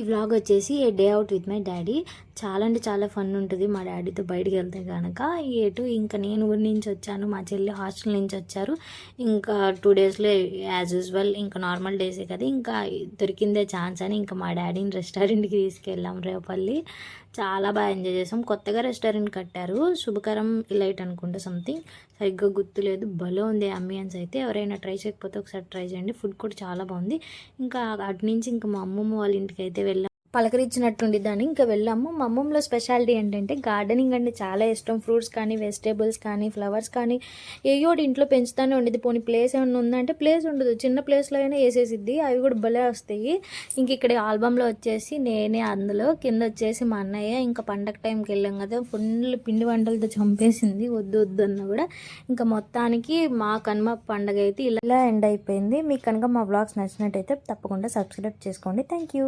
ఈ వ్లాగ్ వచ్చేసి a day out with my daddy. చాలా అంటే చాలా ఫన్ ఉంటుంది మా డాడీతో బయటికి వెళ్తే కనుక. ఎటు ఇంకా నేను ఊరి నుంచి వచ్చాను, మా చెల్లి హాస్టల్ నుంచి వచ్చారు. ఇంకా 2 డేస్లో యాజ్ యూజువల్ ఇంకా నార్మల్ డేసే కదా, ఇంకా దొరికిందే ఛాన్స్ అని ఇంకా మా డాడీని రెస్టారెంట్కి తీసుకెళ్ళాం రేపల్లి. చాలా బాగా ఎంజాయ్ చేసాం. కొత్తగా రెస్టారెంట్ కట్టారు, శుభకరం ఇలైట్ అనుకుంటా, సంథింగ్ సరిగ్గా గుర్తులేదు. భలే ఉంది అంబియన్స్ అయితే. ఎవరైనా ట్రై చేయకపోతే ఒకసారి ట్రై చేయండి. ఫుడ్ కూడా చాలా బాగుంది. ఇంకా అటు నుంచి ఇంకా మా అమ్మమ్మ వాళ్ళ ఇంటికి అయితే వెళ్ళాం. పలకరించినట్టుండి దాన్ని ఇంకా వెళ్ళాము. మా అమ్మమ్మలో స్పెషాలిటీ ఏంటంటే గార్డెనింగ్ అంటే చాలా ఇష్టం. ఫ్రూట్స్ కానీ, వెజిటేబుల్స్ కానీ, ఫ్లవర్స్ కానీ ఏయోటి ఇంట్లో పెంచుతానే ఉండేది. పోనీ ప్లేస్ ఏమైనా ఉందంటే ప్లేస్ ఉండదు, చిన్న ప్లేస్లో అయినా వేసేసిద్ది. అవి కూడా భలే వస్తాయి. ఇంక ఇక్కడ ఆల్బంలో వచ్చేసి నేనే అందులో, కింద వచ్చేసి మా అన్నయ్య. ఇంకా పండగ టైంకి వెళ్ళాం కదా, ఫుల్ పిండి వంటలతో చంపేసింది వద్దు వద్దు అన్న కూడా. ఇంకా మొత్తానికి మా కనుమ పండగ అయితే ఇలా ఎండ్ అయిపోయింది. మీకు కనుక మా వ్లాగ్స్ నచ్చినట్టయితే తప్పకుండా సబ్స్క్రైబ్ చేసుకోండి. Thank you.